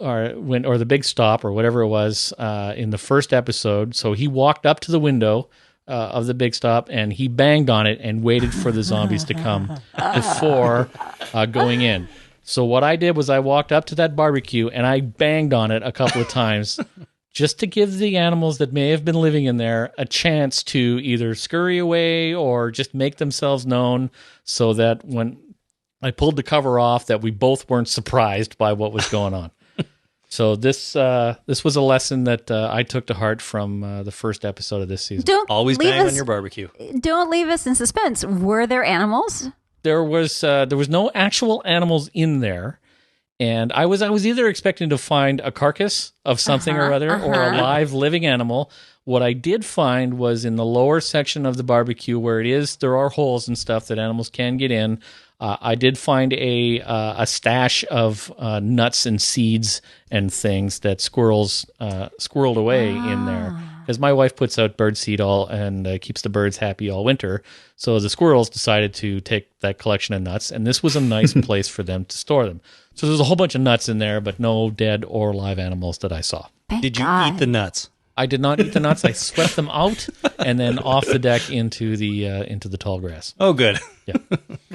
or the big stop or whatever it was in the first episode. So he walked up to the window of the big stop and he banged on it and waited for the zombies to come before going in. So what I did was I walked up to that barbecue and I banged on it a couple of times just to give the animals that may have been living in there a chance to either scurry away or just make themselves known, so that when I pulled the cover off, that we both weren't surprised by what was going on. So this was a lesson that I took to heart from the first episode of this season. Always bang on your barbecue. Don't leave us in suspense. Were there animals? There was no actual animals in there, and I was either expecting to find a carcass of something or other, or a live living animal. What I did find was in the lower section of the barbecue where there are holes and stuff that animals can get in. I did find a stash of nuts and seeds and things that squirrels squirreled away in there. Because my wife puts out bird seed and keeps the birds happy all winter. So the squirrels decided to take that collection of nuts, and this was a nice place for them to store them. So there's a whole bunch of nuts in there, but no dead or live animals that I saw. Did you eat the nuts? I did not eat the nuts. I swept them out and then off the deck into the tall grass. Oh, good. Yeah.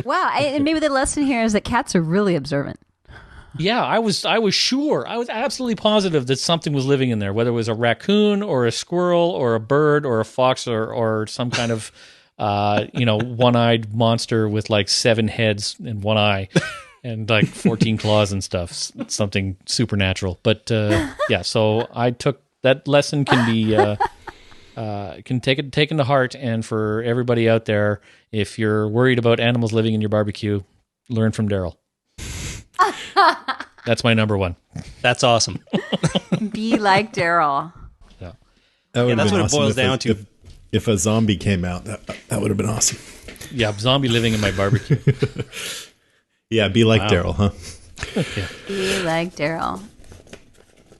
Wow. And maybe the lesson here is that cats are really observant. Yeah, I was sure. I was absolutely positive that something was living in there, whether it was a raccoon or a squirrel or a bird or a fox or some kind of one-eyed monster with like 7 heads and 1 eye and like 14 claws and stuff. Something supernatural. But yeah, so I took that lesson can be taken to heart, and for everybody out there, if you're worried about animals living in your barbecue, learn from Daryl. That's my number one. That's awesome. Be like Daryl. Yeah, that's what awesome it boils down to. If a zombie came out, that would have been awesome. Yeah, zombie living in my barbecue. Yeah, be like Daryl, huh? Yeah. Be like Daryl.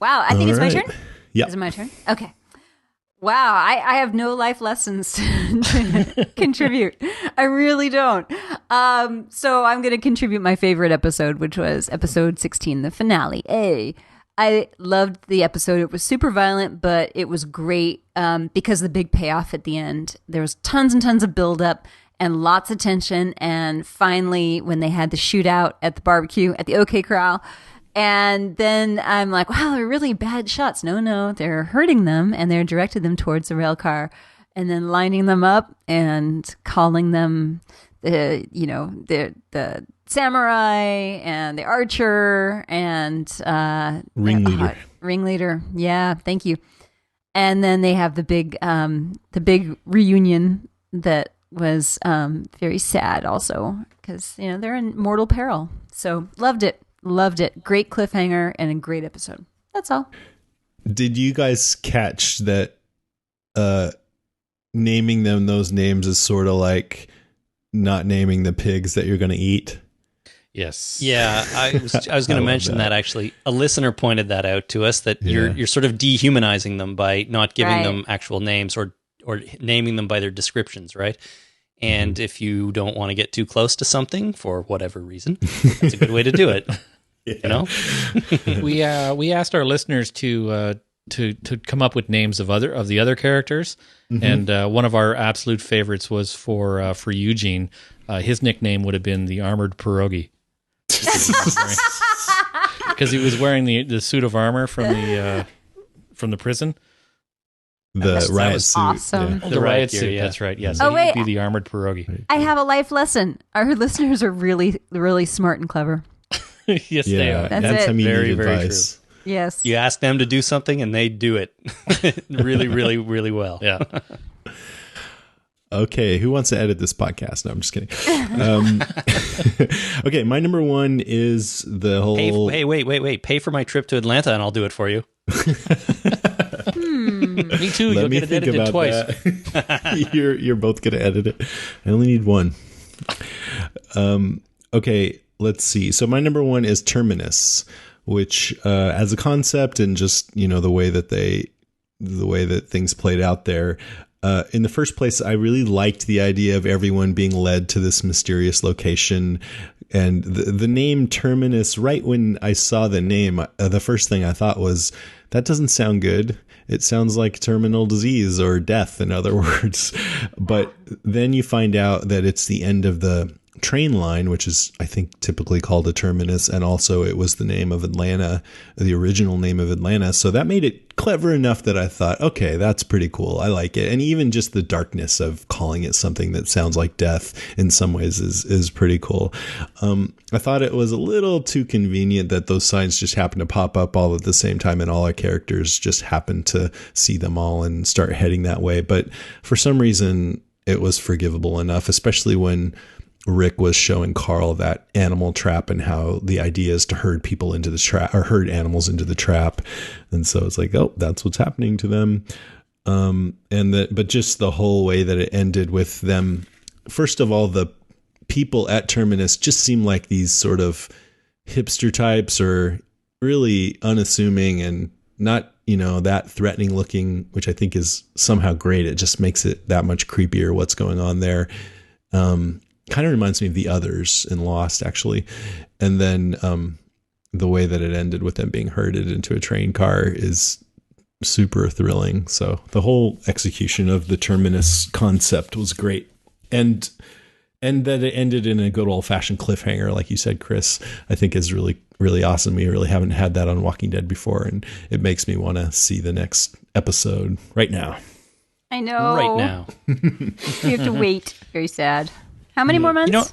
Wow, I think it's my turn. Yeah. Is it my turn? Okay. Wow, I have no life lessons to contribute. I really don't. So I'm going to contribute my favorite episode, which was episode 16, the finale. I loved the episode. It was super violent, but it was great because the big payoff at the end. There was tons and tons of buildup and lots of tension. And finally, when they had the shootout at the barbecue at the OK Corral, and then I'm like, wow, they're really bad shots. No, they're hurting them, and they're directed them towards the rail car, and then lining them up and calling them the samurai and the archer and ringleader. Yeah, thank you. And then they have the big reunion that was very sad also because they're in mortal peril. So loved it. Great cliffhanger and a great episode. That's all. Did you guys catch that naming them those names is sort of like not naming the pigs that you're going to eat? Yes. Yeah, I was going to mention that actually. A listener pointed that out to us, that you're sort of dehumanizing them by not giving them actual names or naming them by their descriptions, right? And if you don't want to get too close to something for whatever reason, that's a good way to do it. We asked our listeners to come up with names of the other characters, and one of our absolute favorites was for Eugene. His nickname would have been the Armored Pierogi, because he was wearing the suit of armor from the prison. The riot suit. Awesome. Yeah. The riot suit, yeah. That's right. Yes. He'd be the Armored Pierogi. I have a life lesson. Our listeners are really, really smart and clever. Yes, they are. That's it. Very, very advice. true. Yes. You ask them to do something and they do it really, really, really well. Yeah. Okay, who wants to edit this podcast? No, I'm just kidding. Okay, my number one is the whole... Hey, wait. Pay for my trip to Atlanta and I'll do it for you. Me too. You'll get it edited twice. You're both going to edit it. I only need one. Okay, let's see. So my number one is Terminus, which as a concept and just the way that things played out there, In the first place, I really liked the idea of everyone being led to this mysterious location. And the name Terminus, right when I saw the name, the first thing I thought was, that doesn't sound good. It sounds like terminal disease or death, in other words. But then you find out that it's the end of the train line, which is, I think, typically called a terminus. And also it was the name of Atlanta, the original name of Atlanta. So that made it clever enough that I thought, okay, that's pretty cool. I like it. And even just the darkness of calling it something that sounds like death in some ways is pretty cool. I thought it was a little too convenient that those signs just happen to pop up all at the same time and all our characters just happen to see them all and start heading that way. But for some reason, it was forgivable enough, especially when Rick was showing Carl that animal trap and how the idea is to herd people into the trap or herd animals into the trap. And so it's like, oh, that's what's happening to them. But just the whole way that it ended with them, first of all, the people at Terminus just seem like these sort of hipster types or really unassuming and not, that threatening looking, which I think is somehow great. It just makes it that much creepier what's going on there. Kind of reminds me of the others in Lost, actually. And then the way that it ended with them being herded into a train car is super thrilling. So the whole execution of the Terminus concept was great. And that it ended in a good old-fashioned cliffhanger, like you said, Chris, I think is really, really awesome. We really haven't had that on Walking Dead before, and it makes me want to see the next episode right now. I know. Right now. You have to wait. Very sad. How many more months?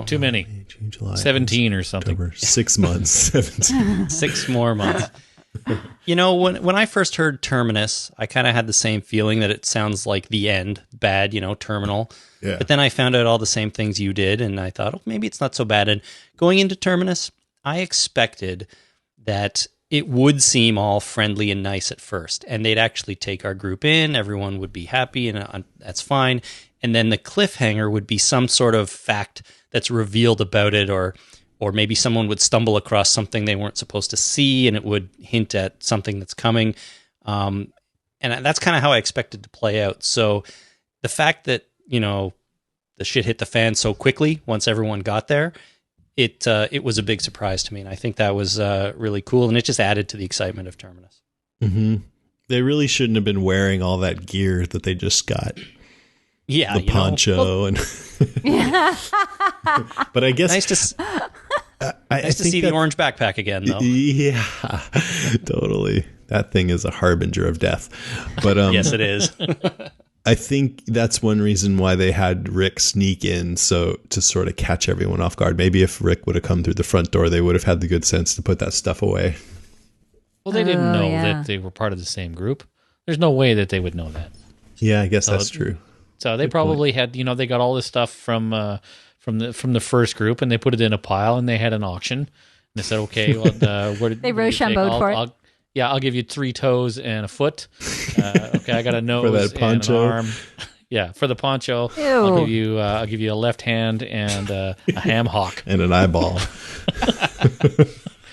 Too many. June, July, 17 or something. October, 6 months. 17. 6 more months. When I first heard Terminus, I kind of had the same feeling that it sounds like the end, bad, terminal. Yeah. But then I found out all the same things you did, and I thought, maybe it's not so bad. And going into Terminus, I expected that it would seem all friendly and nice at first, and they'd actually take our group in, everyone would be happy, and that's fine. And then the cliffhanger would be some sort of fact that's revealed about it, or maybe someone would stumble across something they weren't supposed to see, and it would hint at something that's coming. And that's kind of how I expected to play out. So the fact that, the shit hit the fan so quickly once everyone got there, it was a big surprise to me. And I think that was really cool. And it just added to the excitement of Terminus. Mm-hmm. They really shouldn't have been wearing all that gear that they just got. Yeah, the poncho and but I guess nice to see the orange backpack again, though. Yeah, totally. That thing is a harbinger of death. But yes, it is. I think that's one reason why they had Rick sneak in, so to sort of catch everyone off guard. Maybe if Rick would have come through the front door, they would have had the good sense to put that stuff away. Well, they didn't know that they were part of the same group. There's no way that they would know that. Yeah, I guess that's true. So they probably had, they got all this stuff from the first group, and they put it in a pile, and they had an auction. And they said, "Okay, well, they Rochambeau'd for it." I'll give you 3 toes and a foot. Okay, I got a nose for that poncho. and an arm. Yeah, for the poncho, Ew. I'll give you a left hand and a ham hock and an eyeball."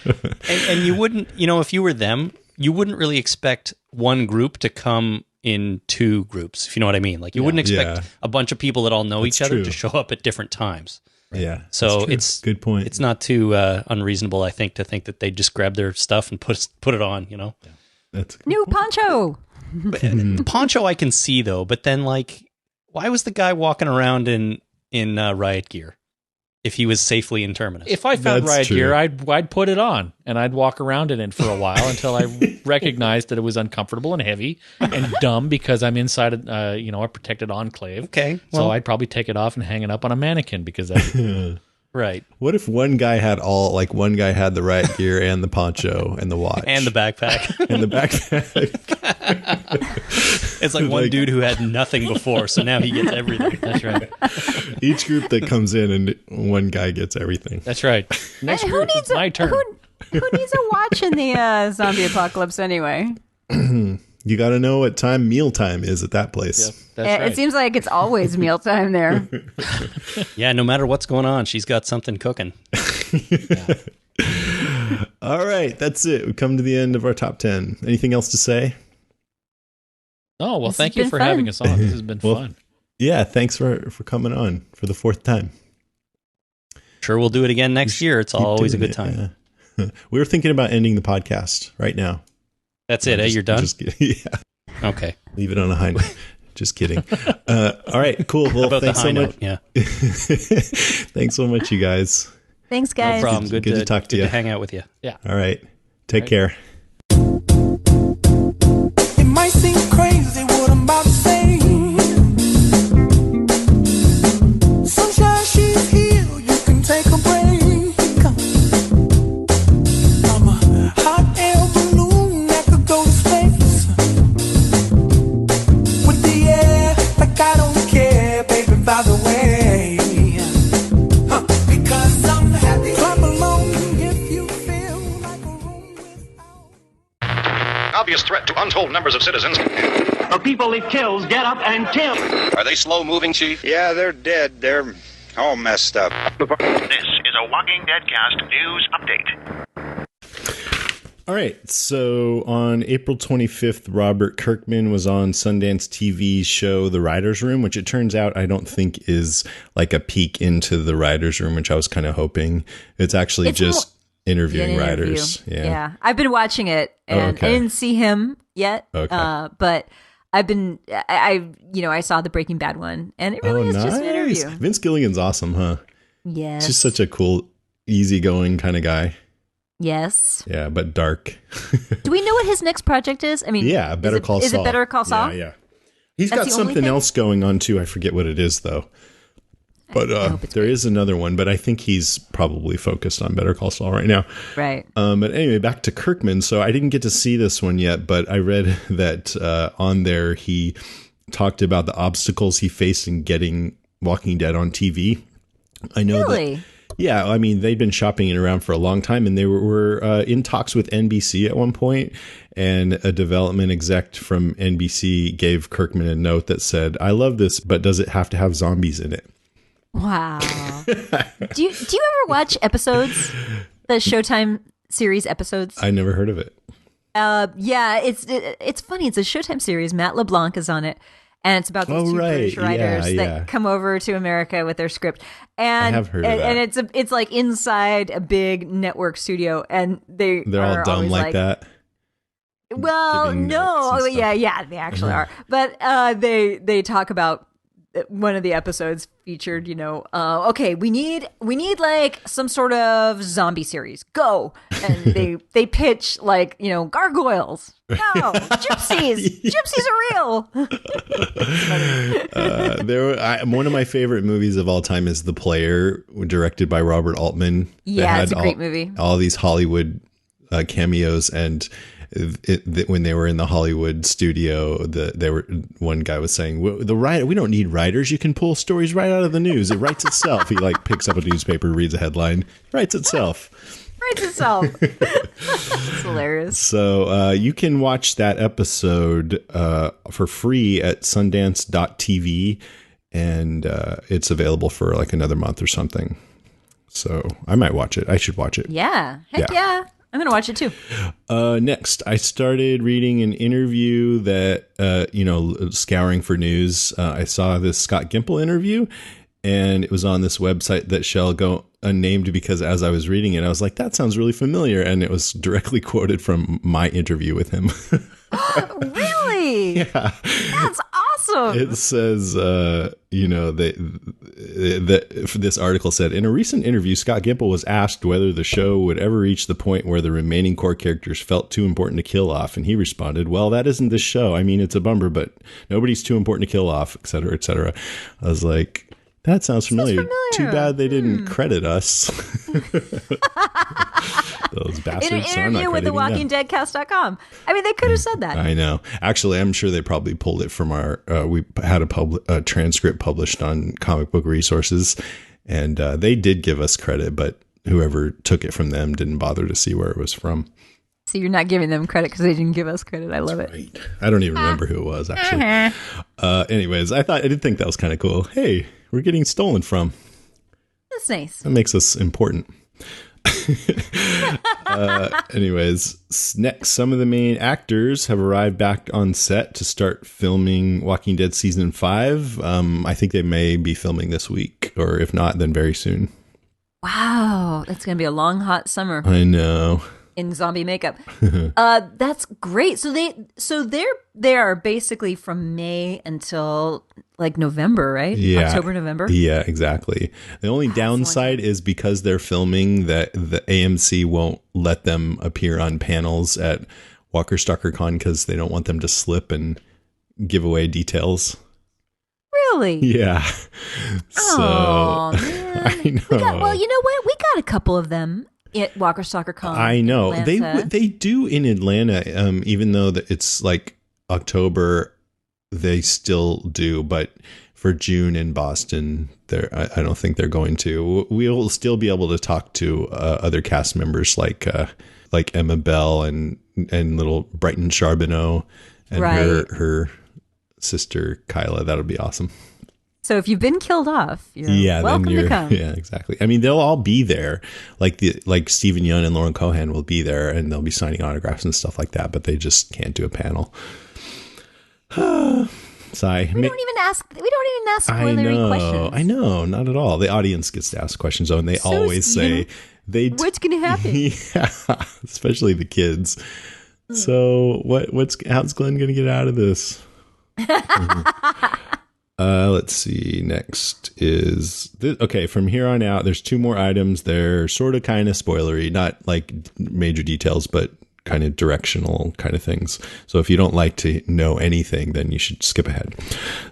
and you wouldn't, if you were them, you wouldn't really expect one group to come in 2 groups, if you know what I mean. Like you wouldn't expect a bunch of people that all know each other to show up at different times. Right? Yeah. So it's good point. It's not too unreasonable, I think, to think that they just grab their stuff and put it on, Yeah. That's new poncho. The poncho I can see though, but then why was the guy walking around in riot gear if he was safely in Terminus? If I found riot gear, I'd put it on and I'd walk around in it for a while until I recognized that it was uncomfortable and heavy and dumb because I'm inside a protected enclave. Okay, so I'd probably take it off and hang it up on a mannequin because that's right. What if one guy had one guy had the riot gear and the poncho and the watch and the backpack and the backpack? It's like one dude who had nothing before, so now he gets everything. That's right. Each group that comes in and one guy gets everything. That's right. Next group, it's my turn. Who needs a watch in the zombie apocalypse anyway? You got to know what time mealtime is at that place. Yep, that's right. It seems like it's always mealtime there. Yeah, no matter what's going on, she's got something cooking. Yeah. All right, that's it. We come to the end of our top 10. Anything else to say? Oh, well, thank you for having us on. This has been fun. Yeah, thanks for coming on for the 4th time. Sure, we'll do it again next year. It's always a good time. Yeah. We were thinking about ending the podcast right now. That's it, you're done? Yeah. Okay. Leave it on a high note. Just kidding. All right, cool. Well, thanks so much. Yeah. Thanks so much, you guys. Thanks, guys. No problem. Good to talk to you. to hang out with you. Yeah. All right. Take care. It might seem crazy what I'm about to say. Sunshine, she's here. You can take a break. I'm a hot air balloon that could go to space. With the air, like I don't care, baby, by the way. Because I'm happy. Clap along if you feel like a room without. Obvious threat to untold numbers of citizens. The people it kills get up and kill. Are they slow-moving, Chief? Yeah, they're dead. They're all messed up. This is a Walking Dead Cast news update. All right. So on April 25th, Robert Kirkman was on Sundance TV's show, The Writer's Room, which it turns out I don't think is like a peek into the writer's room, which I was kind of hoping. It's actually just interviewing writers. Yeah. I've been watching it and I didn't see him yet. Okay. But I saw the Breaking Bad one and it really is just an interview. Vince Gilligan's awesome, huh? Yes. He's just such a cool, easygoing kind of guy. Yes. Yeah, but dark. Do we know what his next project is? I mean, yeah, Better Call Saul. Is it Better Call Saul? Yeah. He's got something else going on too. I forget what it is though. But there is another one, but I think he's probably focused on Better Call Saul right now. Right. But anyway, back to Kirkman. So I didn't get to see this one yet, but I read that on there he talked about the obstacles he faced in getting Walking Dead on TV. I know that. Yeah, I mean, they'd been shopping it around for a long time, and they were in talks with NBC at one point, and a development exec from NBC gave Kirkman a note that said, "I love this, but does it have to have zombies in it?" Wow. Do you ever watch episodes, the Showtime series episodes? I never heard of it. Yeah, it's funny. It's a Showtime series. Matt LeBlanc is on it. And it's about these two British writers that come over to America with their script, and I have heard of that. And it's like inside a big network studio, and they're all dumb like that. Well, no, yeah, they actually are. But they talk about one of the episodes featured, okay, we need like some sort of zombie series. Go. And they pitch like, gargoyles. No, gypsies. Gypsies are real. One of my favorite movies of all time is The Player, directed by Robert Altman. Yeah, it's a great movie. All these Hollywood cameos, and when they were in the Hollywood studio, one guy was saying, we don't need writers. You can pull stories right out of the news. It writes itself. He picks up a newspaper, reads a headline, writes itself. It's hilarious. So you can watch that episode for free at Sundance.tv, and it's available for like another month or something. So I might watch it. I should watch it. Yeah. Heck yeah. I'm going to watch it too. Next, I started reading an interview that, scouring for news. I saw this Scott Gimple interview, and it was on this website that shall go unnamed because as I was reading it, I was like, that sounds really familiar. And it was directly quoted from my interview with him. Really? Yeah. That's awesome. It says, this article said, in a recent interview, Scott Gimple was asked whether the show would ever reach the point where the remaining core characters felt too important to kill off. And he responded, well, that isn't the show. I mean, it's a bummer, but nobody's too important to kill off, et cetera, et cetera. I was like, that sounds familiar. Too bad they didn't credit us. Those bastards. In an interview with thewalkingdeadcast.com. I mean, they could have said that. I know. Actually, I'm sure they probably pulled it from our, we had a transcript published on Comic Book Resources, and they did give us credit, but whoever took it from them didn't bother to see where it was from. So you're not giving them credit because they didn't give us credit. I love it. Right. I don't even remember who it was, actually. Anyways, I did think that was kind of cool. Hey, we're getting stolen from. That's nice. That makes us important. Anyways, next, some of the main actors have arrived back on set to start filming Walking Dead season 5. I think they may be filming this week, or if not, then very soon. Wow, that's going to be a long, hot summer I know. in zombie makeup. That's great. So they are basically from May until like November, right? Yeah. October, November. Yeah, exactly. The only downside is because they're filming that the AMC won't let them appear on panels at Walker Stalker Con because they don't want them to slip and give away details. Really? Yeah. Oh, So man. I know. Well, you know what? We got a couple of them at Walker Stalker Con. I know. Atlanta. They do in Atlanta, even though it's like October, they still do. But for June in Boston, I don't think they're going to. We'll still be able to talk to other cast members like Emma Bell and little Brighton Charbonneau and Right. her sister Kyla. That'll be awesome. So if you've been killed off, you're welcome to come. Yeah, exactly. I mean, they'll all be there. Like Stephen Yeun and Lauren Cohan will be there, and they'll be signing autographs and stuff like that. But they just can't do a panel. Sigh. We don't even ask spoilery questions. I know, not at all. The audience gets to ask questions, though, and they always say what's going to happen? Yeah, especially the kids. So how's Glenn going to get out of this? Let's see. Next is okay. From here on out, there's 2 more items. They're sort of kind of spoilery, not like major details, but kind of directional kind of things. So if you don't like to know anything, then you should skip ahead.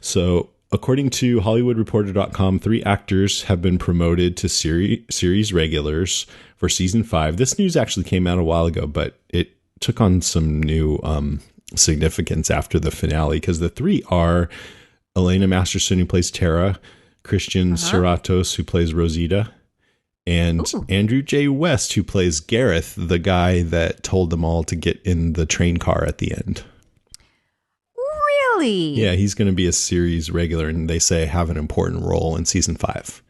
So according to HollywoodReporter.com, 3 actors have been promoted to series regulars for season 5. This news actually came out a while ago, but it took on some new significance after the finale, because the 3 are Elena Masterson, who plays Tara, Christian Serratos, who plays Rosita, and Andrew J. West, who plays Gareth, the guy that told them all to get in the train car at the end. Really? Yeah, he's going to be a series regular, and they say have an important role in season 5.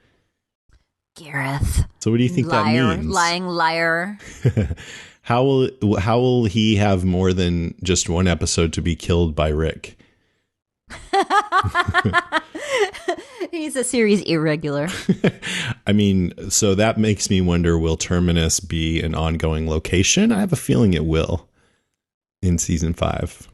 Gareth. So what do you think that means? Lying liar. How will he have more than just one episode to be killed by Rick? He's a series irregular. I mean, so that makes me wonder, will Terminus be an ongoing location? I have a feeling it will in season 5.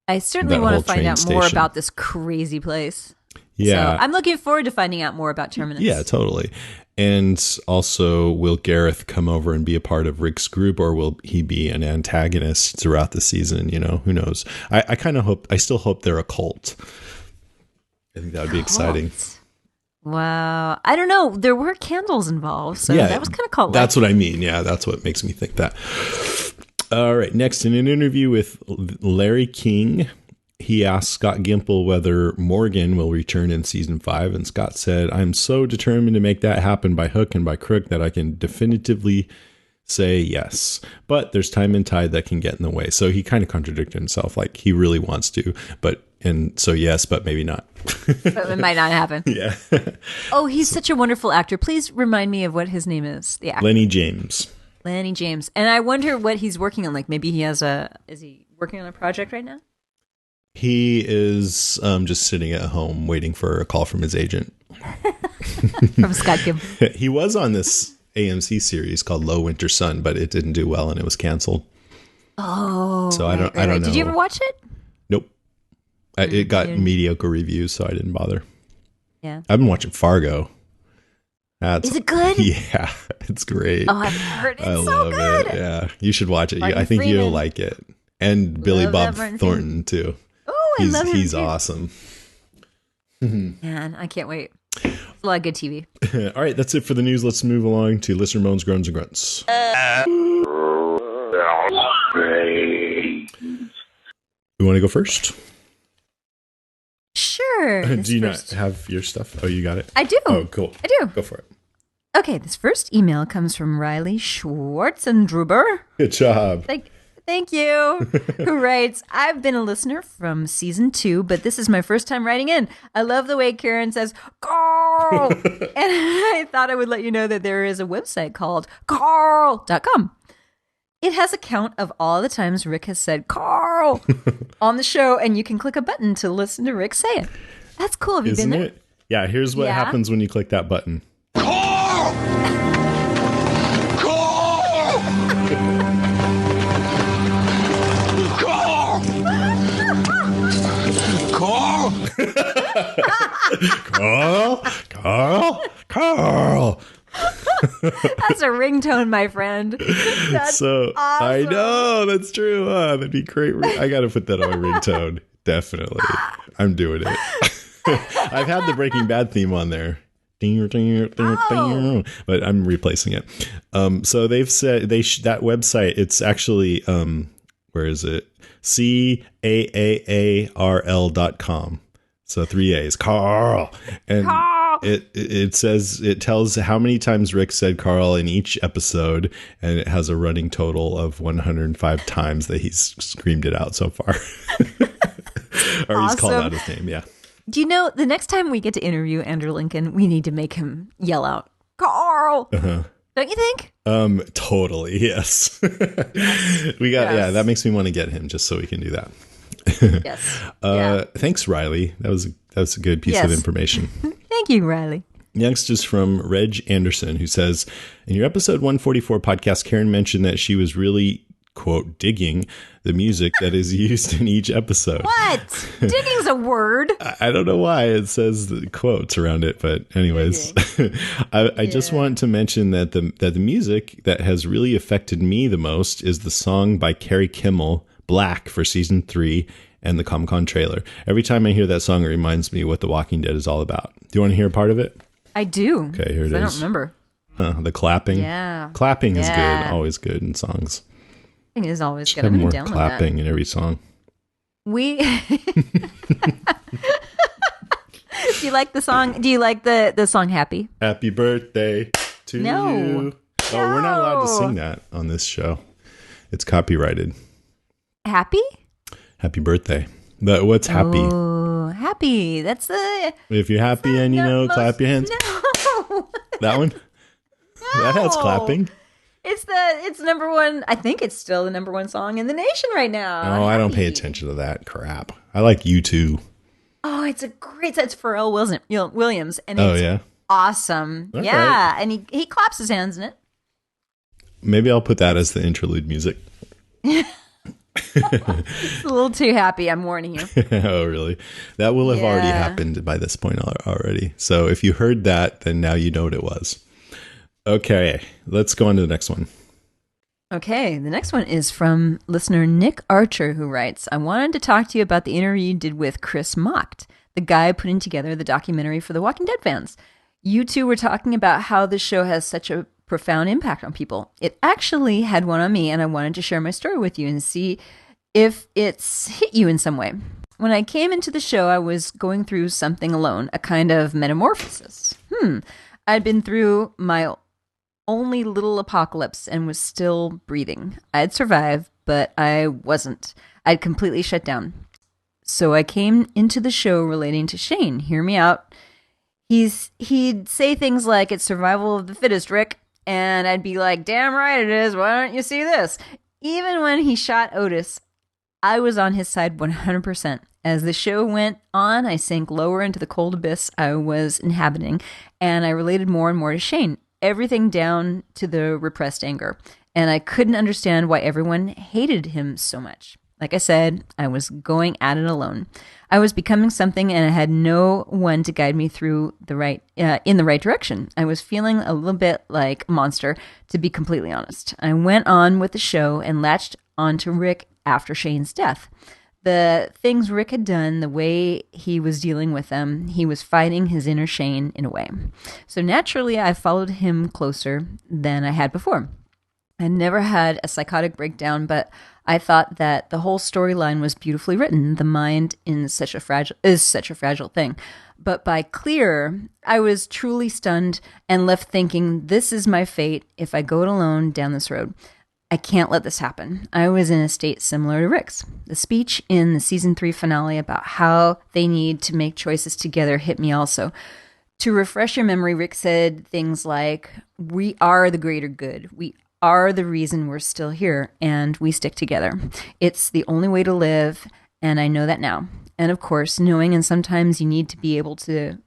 I certainly That want whole to find train out more station. about this crazy place. Yeah. So I'm looking forward to finding out more about Terminus. Yeah, totally. And also, will Gareth come over and be a part of Rick's group, or will he be an antagonist throughout the season? You know, who knows? I still hope they're a cult. I think that would be exciting. Wow. I don't know. There were candles involved, so that was kind of cult-like. That's what I mean. Yeah, that's what makes me think that. All right. Next, in an interview with Larry King, he asked Scott Gimple whether Morgan will return in season 5. And Scott said, "I'm so determined to make that happen by hook and by crook that I can definitively say yes. But there's time and tide that can get in the way." So he kind of contradicted himself. Like, he really wants to, and so yes, but maybe not. But it might not happen. Yeah. Oh, he's such a wonderful actor. Please remind me of what his name is. The actor. Lenny James. Lenny James. And I wonder what he's working on. Like, maybe is he working on a project right now? He is just sitting at home waiting for a call from his agent. From Scott Gimple. He was on this AMC series called Low Winter Sun, but it didn't do well and it was canceled. Oh. So I don't know. Did you ever watch it? Nope. It got mediocre reviews, so I didn't bother. Yeah. I've been watching Fargo. Is it good? Yeah, it's great. Oh, I've heard it's I so love good. it. Yeah, you should watch it. Martin I think Freeman. you'll like it. And Billy Love Bob that Martin Thornton too. Oh, I love him He's too. awesome. Man, I can't wait. It's a lot of good TV. All right, that's it for the news. Let's move along to listener moans, groans, and grunts. You want to go first? Sure. Do you not have your stuff? Oh, you got it? I do. Oh, cool. I do. Go for it. Okay, this first email comes from Riley Schwartzendruber. Good job. Thank Thank you. Who writes, I've been a listener from season 2, but this is my first time writing in. I love the way Karen says, Carl. And I thought I would let you know that there is a website called carl.com. It has a count of all the times Rick has said Carl on the show, and you can click a button to listen to Rick say it. That's cool. Have you Isn't been there? it? Yeah, here's what happens when you click that button. Carl! Carl! Carl! Carl! Carl! Carl! That's a ringtone, my friend. That's so awesome. I know that's true. That'd be great. I got to put that on my ringtone. Definitely, I'm doing it. I've had the Breaking Bad theme on there, but I'm replacing it. So they've said that website. It's actually where is it? CAAARL.com. So 3 A's, Carl, and Carl. It says, it tells how many times Rick said Carl in each episode, and it has a running total of 105 times that he's screamed it out so far. Or he's called out his name, yeah. Do you know, the next time we get to interview Andrew Lincoln, we need to make him yell out, Carl! Uh-huh. Don't you think? Totally, yes. Yeah, that makes me want to get him just so we can do that. Yes. Thanks, Riley. That was a good piece of information. Thank you, Riley. Next is from Reg Anderson, who says, in your episode 144 podcast, Karen mentioned that she was really, quote, digging the music that is used in each episode. What? Digging's a word. I don't know why it says the quotes around it, but anyways, I just want to mention that the music that has really affected me the most is the song by Carrie Kimmel, Black, for season 3 and the Comic-Con trailer. Every time I hear that song, it reminds me what The Walking Dead is all about. Do you want to hear a part of it? I do. Okay, here it is. I don't remember. The clapping. Yeah. Clapping is good. Always good in songs. It is always good. Have I'm more going to download clapping that. in every song. Do you like the song? Do you like the song Happy? Happy birthday to you. Oh, we're not allowed to sing that on this show. It's copyrighted. Happy? Happy birthday. But what's happy? Oh, happy. That's the... If you're happy and you know, clap your hands. No. That one? No. That has clapping. It's number one. I think it's still the number one song in the nation right now. Oh, I don't pay attention to that crap. I like U2. Oh, it's a great set. It's Pharrell Williams. And it's awesome. All yeah. right. And he claps his hands in it. Maybe I'll put that as the interlude music. It's a little too happy, I'm warning you. Oh, really? That will have already happened by this point already. So if you heard that, then now you know what it was. Okay, let's go on to the next one. Okay, the next one is from listener Nick Archer, who writes, I wanted to talk to you about the interview you did with Chris Mocht, the guy putting together the documentary for the Walking Dead fans. You two were talking about how the show has such a profound impact on people. It actually had one on me, and I wanted to share my story with you and see if it's hit you in some way. When I came into the show, I was going through something alone, a kind of metamorphosis. I'd been through my only little apocalypse and was still breathing. I'd survived, but I wasn't. I'd completely shut down. So I came into the show relating to Shane. Hear me out. He'd say things like, it's survival of the fittest, Rick. And I'd be like, damn right it is. Why don't you see this? Even when he shot Otis, I was on his side 100%. As the show went on, I sank lower into the cold abyss I was inhabiting, and I related more and more to Shane. Everything down to the repressed anger. And I couldn't understand why everyone hated him so much. Like I said, I was going at it alone. I was becoming something, and I had no one to guide me through in the right direction. I was feeling a little bit like a monster, to be completely honest. I went on with the show and latched onto Rick after Shane's death. The things Rick had done, the way he was dealing with them, he was fighting his inner Shane in a way. So naturally, I followed him closer than I had before. I never had a psychotic breakdown, but I thought that the whole storyline was beautifully written. The mind is such a fragile thing. But by clear, I was truly stunned and left thinking, this is my fate if I go it alone down this road. I can't let this happen. I was in a state similar to Rick's. The speech in the season 3 finale about how they need to make choices together hit me also. To refresh your memory, Rick said things like, we are the greater good. We are the reason we're still here, and we stick together. It's the only way to live, and I know that now. And of course, knowing, and sometimes you need to be able to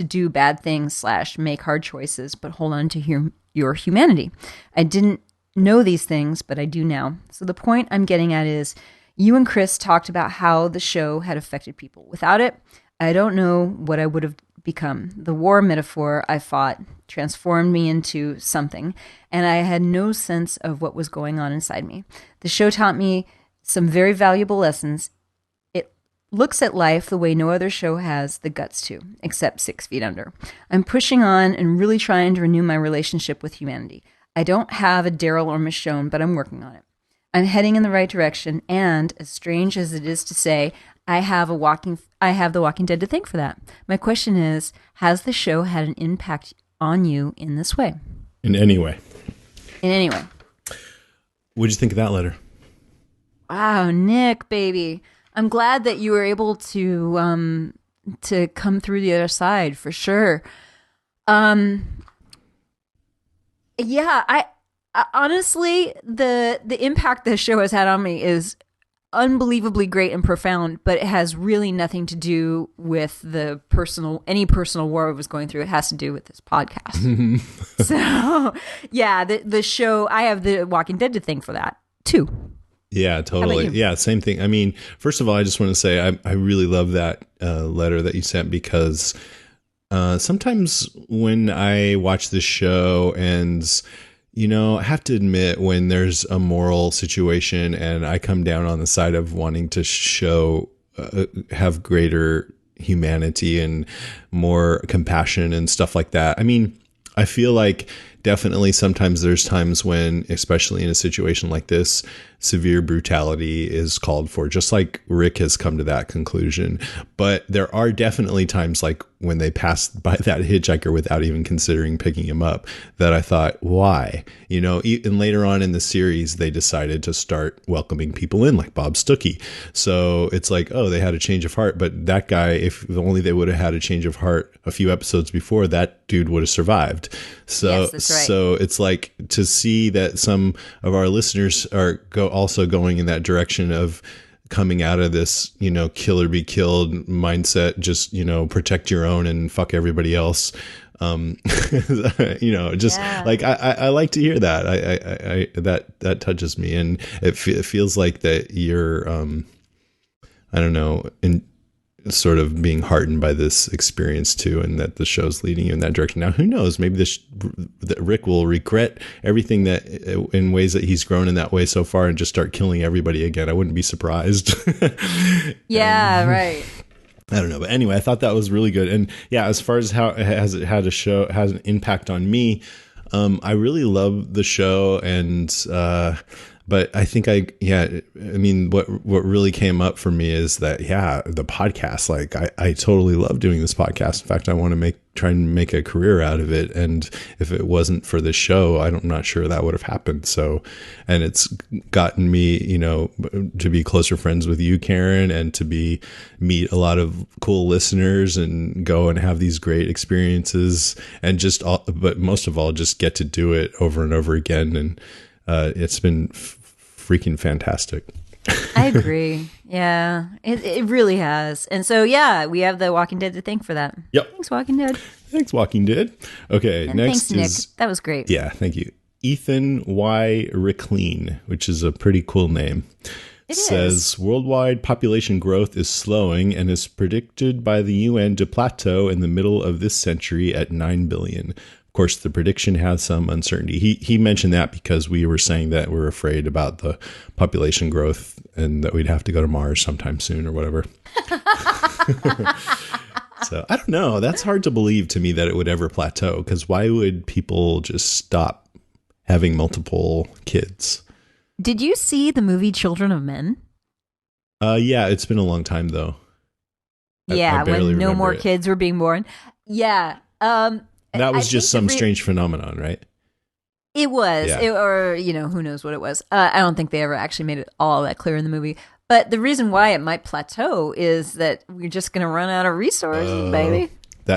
do bad things / make hard choices, but hold on to your humanity. I didn't know these things, but I do now. So the point I'm getting at is, you and Chris talked about how the show had affected people. Without it, I don't know what I would have become. The war metaphor I fought transformed me into something, and I had no sense of what was going on inside me. The show taught me some very valuable lessons. It looks at life the way no other show has the guts to, except 6 Feet Under. I'm pushing on and really trying to renew my relationship with humanity. I don't have a Daryl or Michonne, but I'm working on it. I'm heading in the right direction, and as strange as it is to say, I have The Walking Dead to thank for that. My question is, has the show had an impact on you in this way? In any way. In any way. What'd you think of that letter? Wow, Nick, baby. I'm glad that you were able to come through the other side, for sure. Yeah, I honestly, the impact this show has had on me is unbelievably great and profound, but it has really nothing to do with any personal war I was going through. It has to do with this podcast. So, yeah, the show, I have The Walking Dead to thank for that, too. Yeah, totally. Yeah, same thing. I mean, first of all, I just want to say I really love that letter that you sent, because sometimes when I watch this show and, I have to admit, when there's a moral situation and I come down on the side of wanting to have greater humanity and more compassion and stuff like that. I mean, I feel like definitely sometimes there's times when, especially in a situation like this, severe brutality is called for, just like Rick has come to that conclusion. But there are definitely times, like when they passed by that hitchhiker without even considering picking him up, that I thought, why? And later on in the series, they decided to start welcoming people in, like Bob Stuckey. So it's like, oh, they had a change of heart. But that guy, if only they would have had a change of heart a few episodes before, that dude would have survived. So, yes, that's right. So it's like, to see that some of our listeners are also going in that direction of coming out of this, kill or be killed mindset, just, protect your own and fuck everybody else. Just like, I like to hear that. I that touches me, and it feels like that you're, I don't know, sort of being heartened by this experience too, and that the show's leading you in that direction. Now, who knows? Maybe that Rick will regret everything that in ways that he's grown in that way so far and just start killing everybody again. I wouldn't be surprised. Yeah, right. I don't know, but anyway, I thought that was really good. And yeah, as far as how has an impact on me, I really love the show, and but I think what really came up for me is that, the podcast, like I totally love doing this podcast. In fact, I want to try and make a career out of it. And if it wasn't for the show, I'm not sure that would have happened. So, and it's gotten me, to be closer friends with you, Karen, and to meet a lot of cool listeners and go and have these great experiences, and but most of all, just get to do it over and over again. And it's been freaking fantastic. I agree. Yeah, it really has. And so, we have The Walking Dead to thank for that. Yep. Thanks, Walking Dead. Thanks, Walking Dead. Okay, and next thanks, Nick. That was great. Yeah, thank you. Ethan Y. Rickleen, which is a pretty cool name. It says, worldwide population growth is slowing and is predicted by the UN to plateau in the middle of this century at 9 billion. Of course, the prediction has some uncertainty. He mentioned that because we were saying that we're afraid about the population growth and that we'd have to go to Mars sometime soon or whatever. So I don't know. That's hard to believe to me that it would ever plateau, because why would people just stop having multiple kids? Did you see the movie Children of Men? Yeah, it's been a long time though. Yeah, when no more kids were being born. Yeah. That was just some strange phenomenon, right? It was, Yeah. or who knows what it was. I don't think they ever actually made it all that clear in the movie. But the reason why it might plateau is that we're just going to run out of resources, baby.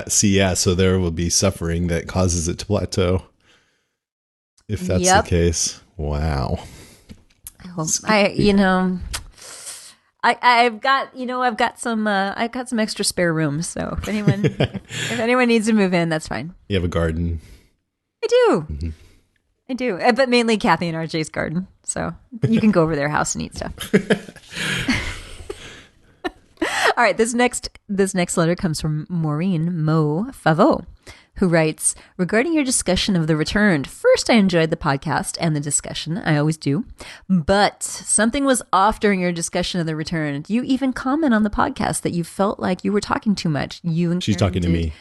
So there will be suffering that causes it to plateau. If that's the case. Wow. I've got some extra spare rooms. So if anyone needs to move in, that's fine. You have a garden. I do. Mm-hmm. I do. But mainly Kathy and RJ's garden. So you can go over their house and eat stuff. All right. This next letter comes from Maureen Mo Favot, who writes, regarding your discussion of The Returned, first I enjoyed the podcast and the discussion. I always do. But something was off during your discussion of The Returned. You even comment on the podcast that you felt like you were talking too much. She's talking to me.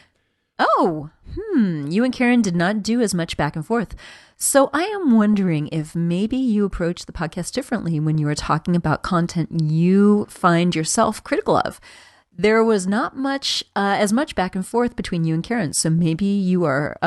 Oh, you and Karen did not do as much back and forth. So I am wondering if maybe you approach the podcast differently when you are talking about content you find yourself critical of. There was not as much back and forth between you and Karen. So maybe you were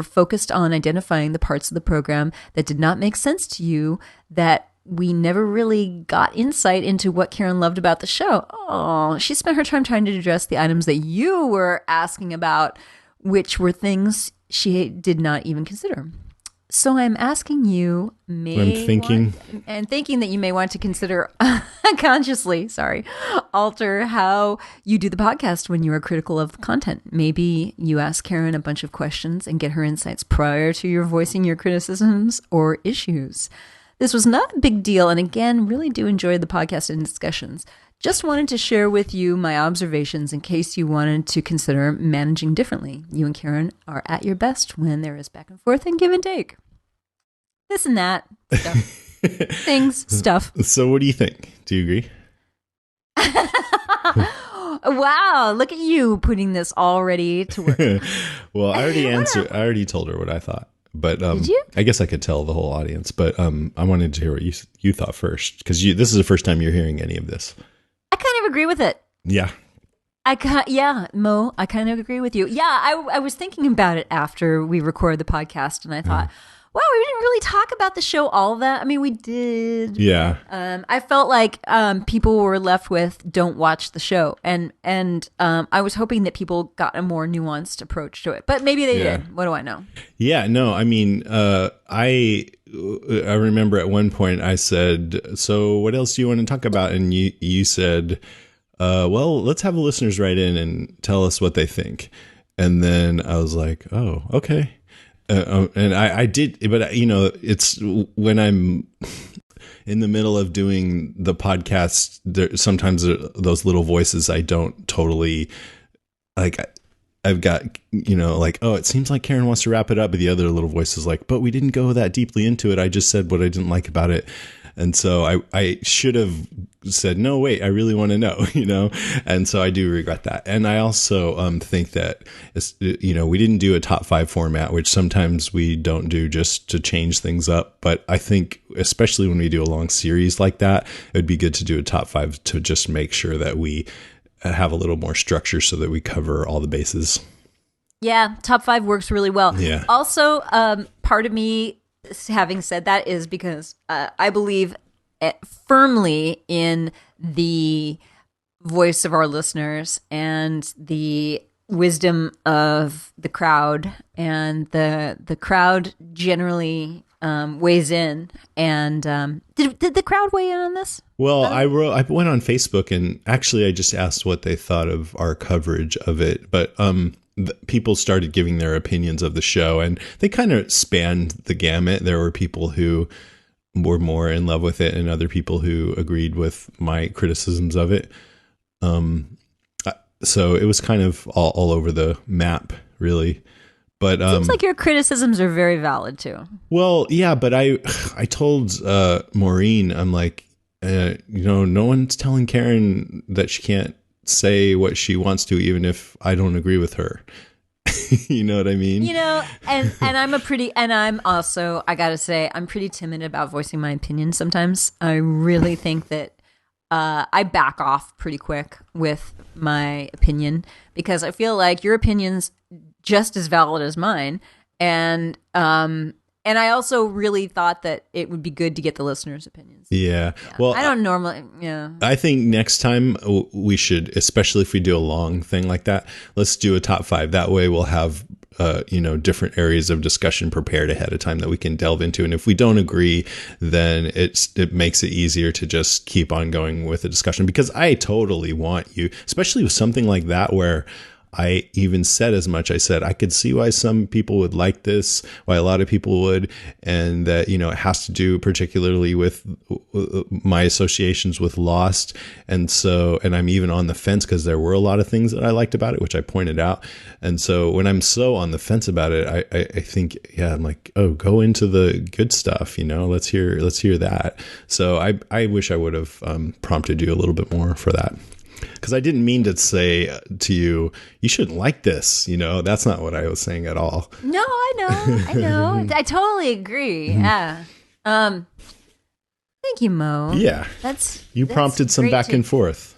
focused on identifying the parts of the program that did not make sense to you, that we never really got insight into what Karen loved about the show. Oh, she spent her time trying to address the items that you were asking about, which were things she did not even consider. So I'm asking you, thinking that you may want to consider consciously, alter how you do the podcast when you are critical of the content. Maybe you ask Karen a bunch of questions and get her insights prior to your voicing your criticisms or issues. This was not a big deal, and again, really do enjoy the podcast and discussions. Just wanted to share with you my observations in case you wanted to consider managing differently. You and Karen are at your best when there is back and forth and give and take. This and that stuff. Things, stuff. So what do you think? Do you agree? Wow, look at you putting this all ready to work. Well, I already answered. I already told her what I thought. But did you? I guess I could tell the whole audience. But I wanted to hear what you thought first, because this is the first time you're hearing any of this. I kind of agree with it. Yeah. Mo, I kind of agree with you. Yeah, I was thinking about it after we recorded the podcast, and I thought, wow, we didn't really talk about the show all that. I mean, we did. Yeah. I felt like people were left with don't watch the show, and I was hoping that people got a more nuanced approach to it, but maybe they did. What do I know? Yeah. No. I mean, I remember at one point I said, "So what else do you want to talk about?" And you said, "Well, let's have the listeners write in and tell us what they think." And then I was like, "Oh, okay." And I did, but it's when I'm in the middle of doing the podcast, sometimes those little voices I don't totally like. I've got, oh, it seems like Karen wants to wrap it up, but the other little voice is like, but we didn't go that deeply into it. I just said what I didn't like about it. And so I should have said, no, wait, I really want to know, and so I do regret that. And I also think that, we didn't do a top 5 format, which sometimes we don't do just to change things up. But I think, especially when we do a long series like that, it would be good to do a top 5 to just make sure that we have a little more structure so that we cover all the bases. Yeah, top 5 works really well. Yeah. Also, part of me having said that is because I believe firmly in the voice of our listeners and the wisdom of the crowd, and the crowd generally weighs in. And did the crowd weigh in on this? Well, I went on Facebook, and actually I just asked what they thought of our coverage of it, but people started giving their opinions of the show, and they kind of spanned the gamut. There were people who were more in love with it, and other people who agreed with my criticisms of it. So it was kind of all over the map, really. But seems like your criticisms are very valid too. Well, yeah, but I told Maureen, I'm like, no one's telling Karen that she can't say what she wants to, even if I don't agree with her. You know what I mean? And I'm also, I gotta say, I'm pretty timid about voicing my opinion sometimes. I really think that I back off pretty quick with my opinion, because I feel like your opinion's just as valid as mine. And And I also really thought that it would be good to get the listeners' opinions. Yeah. Well, I don't normally, yeah. I think next time we should, especially if we do a long thing like that, let's do a top 5. That way we'll have, different areas of discussion prepared ahead of time that we can delve into. And if we don't agree, then it makes it easier to just keep on going with the discussion, because I totally want you, especially with something like that where I even said as much. I said, I could see why some people would like this, why a lot of people would, and that, it has to do particularly with my associations with Lost. And I'm even on the fence because there were a lot of things that I liked about it, which I pointed out. And so when I'm so on the fence about it, I think, I'm like, oh, go into the good stuff, let's hear that. So I wish I would have prompted you a little bit more for that. Because I didn't mean to say to you, you shouldn't like this. That's not what I was saying at all. No, I know. I totally agree. Yeah. Thank you, Mo. Yeah. You prompted some back and forth.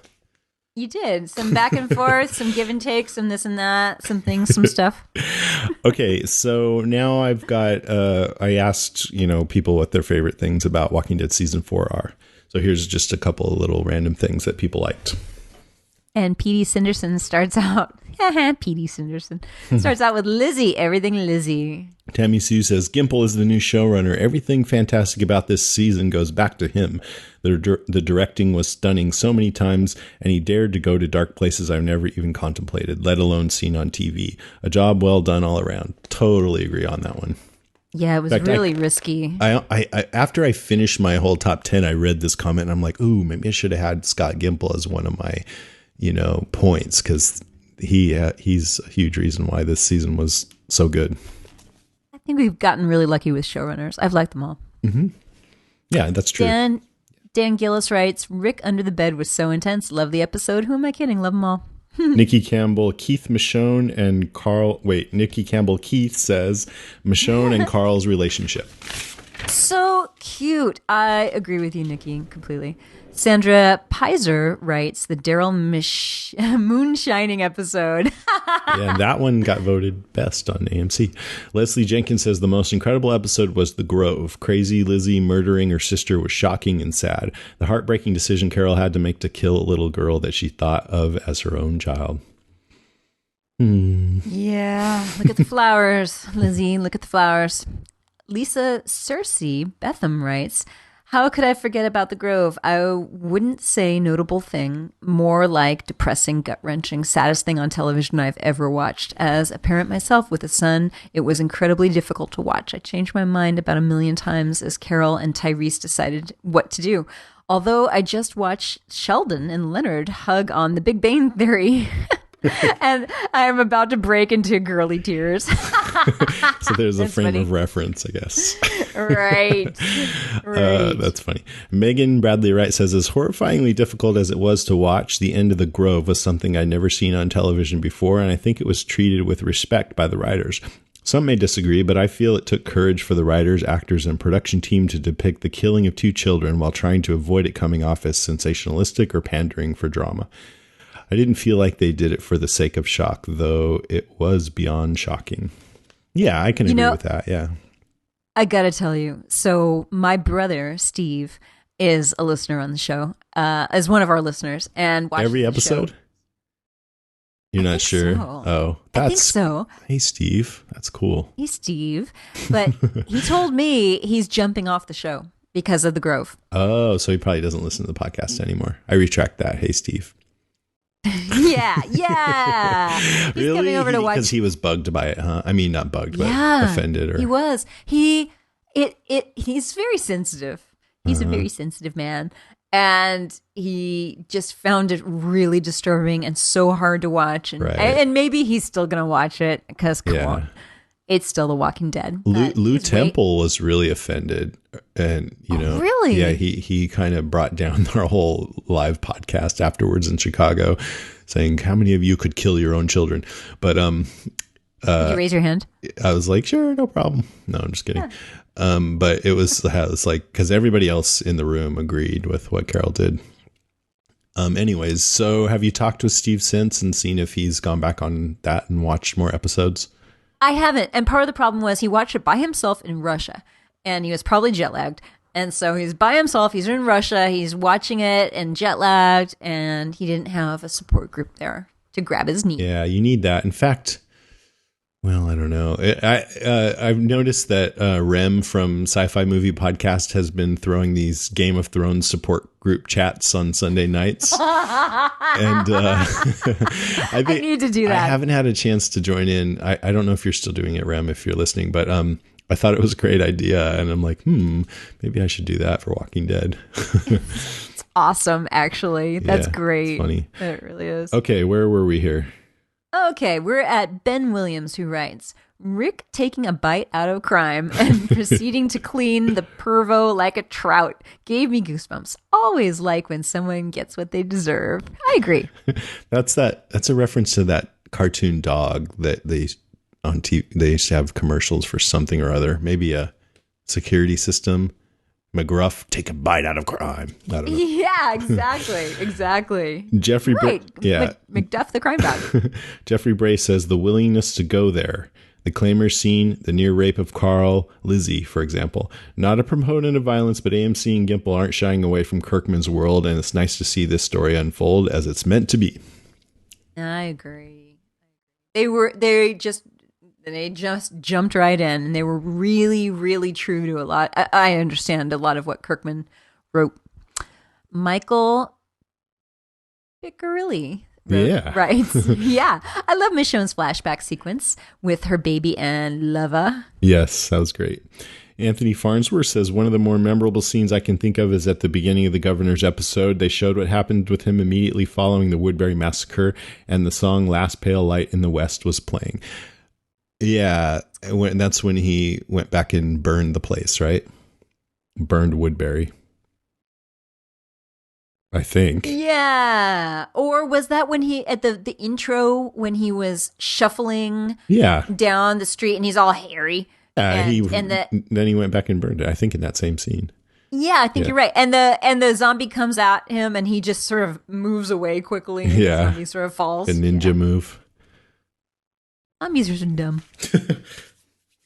You did. Some back and forth, some give and take, some this and that, some things, some stuff. Okay, so now I've got, I asked, people what their favorite things about Walking Dead Season 4 are. So here's just a couple of little random things that people liked. And Petey Cinderson starts out. Petey Cinderson starts out with Lizzie. Everything Lizzie. Tammy Sue says Gimple is the new showrunner. Everything fantastic about this season goes back to him. The directing was stunning so many times, and he dared to go to dark places I've never even contemplated, let alone seen on TV. A job well done all around. Totally agree on that one. Yeah, it was really risky. I after I finished my whole top 10, I read this comment and I'm like, ooh, maybe I should have had Scott Gimple as one of my, points, because he's a huge reason why this season was so good. I think we've gotten really lucky with showrunners. I've liked them all. Mm-hmm. Yeah, that's true. Dan Gillis writes, Rick under the bed was so intense. Love the episode. Who am I kidding? Love them all. Nikki Campbell, Keith Michonne, and Carl. Wait, Nikki Campbell, Keith says Michonne and Carl's relationship. So cute. I agree with you, Nikki, completely. Sandra Pizer writes the Daryl Moonshining episode. Yeah, that one got voted best on AMC. Leslie Jenkins says the most incredible episode was The Grove. Crazy Lizzie murdering her sister was shocking and sad. The heartbreaking decision Carol had to make to kill a little girl that she thought of as her own child. Yeah, look at the flowers, Lizzie. Look at the flowers. Lisa Cersei Betham writes, how could I forget about The Grove? I wouldn't say notable thing, more like depressing, gut-wrenching, saddest thing on television I've ever watched. As a parent myself with a son, it was incredibly difficult to watch. I changed my mind about 1,000,000 times as Carol and Tyrese decided what to do. Although I just watched Sheldon and Leonard hug on The Big Bang Theory. And I am about to break into girly tears. So there's a frame of reference, I guess. Right. That's funny. Megan Bradley Wright says, as horrifyingly difficult as it was to watch, the end of The Grove was something I'd never seen on television before, and I think it was treated with respect by the writers. Some may disagree, but I feel it took courage for the writers, actors, and production team to depict the killing of 2 children while trying to avoid it coming off as sensationalistic or pandering for drama. I didn't feel like they did it for the sake of shock, though it was beyond shocking. Yeah, I can agree with that. Yeah. I got to tell you. So my brother, Steve, is a listener on the show, is one of our listeners. And every episode? You're not sure? So. Oh, I think so. Hey, Steve. That's cool. Hey, Steve. But he told me he's jumping off the show because of The Grove. Oh, so he probably doesn't listen to the podcast anymore. I retract that. Hey, Steve. Yeah. He's really? Coming over to watch because he was bugged by it, huh? I mean, not bugged, but offended. Or he was. He's very sensitive. He's a very sensitive man, and he just found it really disturbing and so hard to watch. And and maybe he's still gonna watch it because come on, it's still The Walking Dead. Lou Temple was really offended, and really, yeah, he kind of brought down our whole live podcast afterwards in Chicago, saying, "How many of you could kill your own children?" But did you raise your hand? I was like, "Sure, no problem." No, I'm just kidding. Yeah. But it was like because everybody else in the room agreed with what Carol did. Anyways, so have you talked with Steve since and seen if he's gone back on that and watched more episodes? I haven't. And part of the problem was he watched it by himself in Russia, and he was probably jet lagged. And so he's by himself. He's in Russia. He's watching it and jet lagged, and he didn't have a support group there to grab his knee. Yeah, you need that. In fact, well, I don't know. I've noticed that Rem from Sci-Fi Movie Podcast has been throwing these Game of Thrones support group chats on Sunday nights. And I need to do that. I haven't had a chance to join in. I don't know if you're still doing it, Rem, if you're listening, but I thought it was a great idea. And I'm like, maybe I should do that for Walking Dead. It's awesome, actually. That's great. It's funny. It really is. Okay, where were we here? Okay, we're at Ben Williams, who writes, Rick taking a bite out of crime and proceeding to clean the pervo like a trout gave me goosebumps. Always like when someone gets what they deserve. I agree. That's a reference to that cartoon dog that they on TV, they used to have commercials for something or other, maybe a security system. McGruff, take a bite out of crime. I don't know. Yeah, exactly. Jeffrey, right. Yeah, Macduff the crime dog. Jeffrey Bray says the willingness to go there. The Claimer scene, the near rape of Carl, Lizzie, for example. Not a proponent of violence, but AMC and Gimple aren't shying away from Kirkman's world, and it's nice to see this story unfold as it's meant to be. I agree. They just jumped right in, and they were really, really true to a lot. I understand a lot of what Kirkman wrote. Michael Piccirilli writes, yeah, I love Michonne's flashback sequence with her baby and Lava. Yes, that was great. Anthony Farnsworth says, one of the more memorable scenes I can think of is at the beginning of the Governor's episode. They showed what happened with him immediately following the Woodbury Massacre, and the song Last Pale Light in the West was playing. Yeah, that's when he went back and burned the place, right? Burned Woodbury, I think. Yeah. Or was that when he, at the intro, when he was shuffling down the street and he's all hairy? Then he went back and burned it, I think, in that same scene. Yeah, I think you're right. And the zombie comes at him and he just sort of moves away quickly. And the zombie sort of falls. A ninja move. Zombies are so dumb.